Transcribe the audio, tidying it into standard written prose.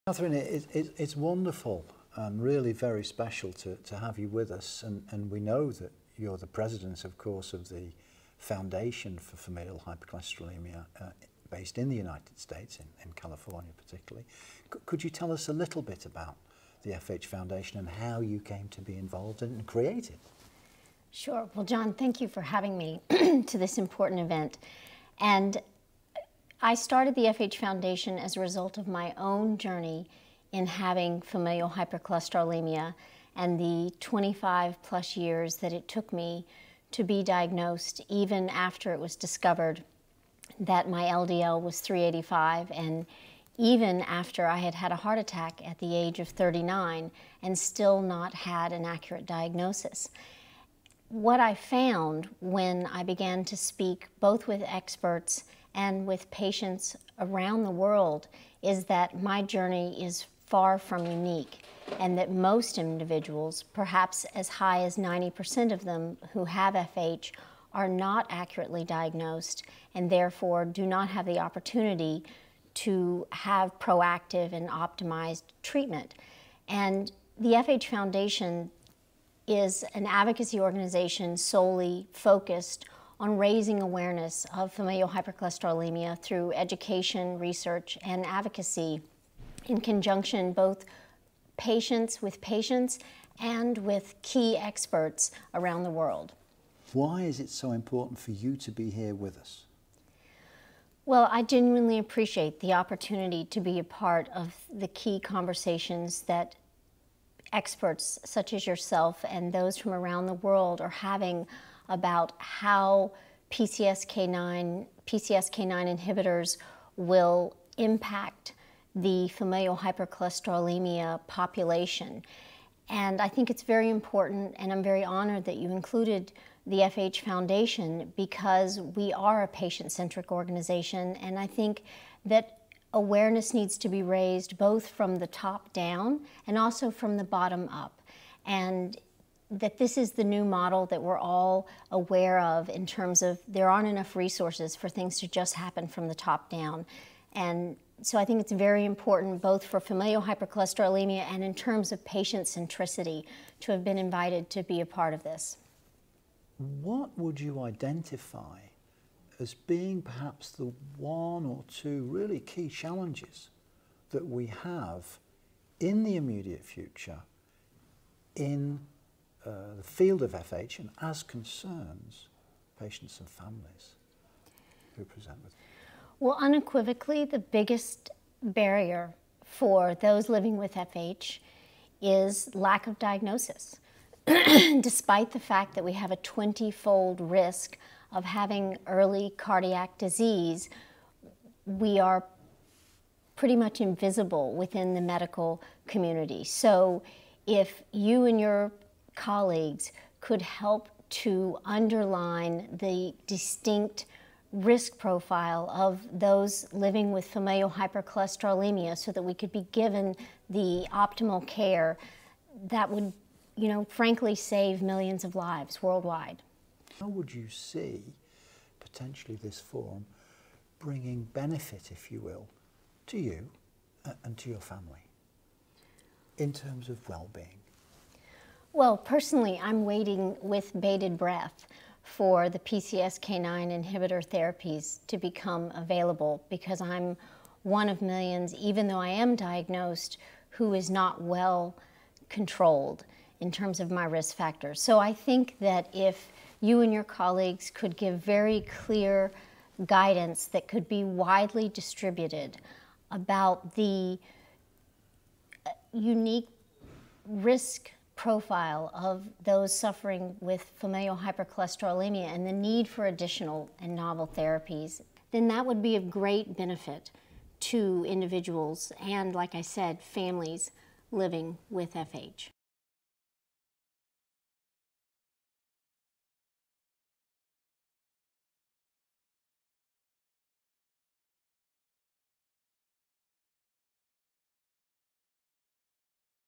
Katherine, it's wonderful and really very special to have you with us, and we know that you're the president, of course, of the Foundation for Familial Hypercholesterolaemia based in the United States, in California particularly. Could you tell us a little bit about the FH Foundation and how you came to be involved and create it? Sure. Well, John, thank you for having me to this important event. And I started the FH Foundation as a result of my own journey in having familial hypercholesterolemia and the 25 plus years that it took me to be diagnosed, even after it was discovered that my LDL was 385, and even after I had had a heart attack at the age of 39 and still not had an accurate diagnosis. What I found when I began to speak both with experts and with patients around the world is that my journey is far from unique, and that most individuals, perhaps as high as 90% of them who have FH, are not accurately diagnosed and therefore do not have the opportunity to have proactive and optimized treatment. And the FH Foundation is an advocacy organization solely focused on raising awareness of familial hypercholesterolemia through education, research, and advocacy in conjunction both with patients and with key experts around the world. Why is it so important for you to be here with us? Well, I genuinely appreciate the opportunity to be a part of the key conversations that experts such as yourself and those from around the world are having about how PCSK9 inhibitors will impact the familial hypercholesterolemia population. And I think it's very important, and I'm very honored that you included the FH Foundation, because we are a patient-centric organization, and I think that awareness needs to be raised both from the top down and also from the bottom up. And that this is the new model that we're all aware of in terms of there aren't enough resources for things to just happen from the top down. And so I think it's very important both for familial hypercholesterolemia and in terms of patient centricity to have been invited to be a part of this. What would you identify as being perhaps the one or two really key challenges that we have in the immediate future in the field of FH and as concerns patients and families who present with it? Well, unequivocally, the biggest barrier for those living with FH is lack of diagnosis. Despite the fact that we have a 20-fold risk of having early cardiac disease, we are pretty much invisible within the medical community. So if you and your colleagues could help to underline the distinct risk profile of those living with familial hypercholesterolemia so that we could be given the optimal care, that would, frankly save millions of lives worldwide. How would you see potentially this forum bringing benefit, if you will, to you and to your family in terms of well-being? Well, personally, I'm waiting with bated breath for the PCSK9 inhibitor therapies to become available, because I'm one of millions, even though I am diagnosed, who is not well controlled in terms of my risk factors. So I think that if you and your colleagues could give very clear guidance that could be widely distributed about the unique risk profile of those suffering with familial hypercholesterolemia and the need for additional and novel therapies, then that would be of great benefit to individuals and, like I said, families living with FH.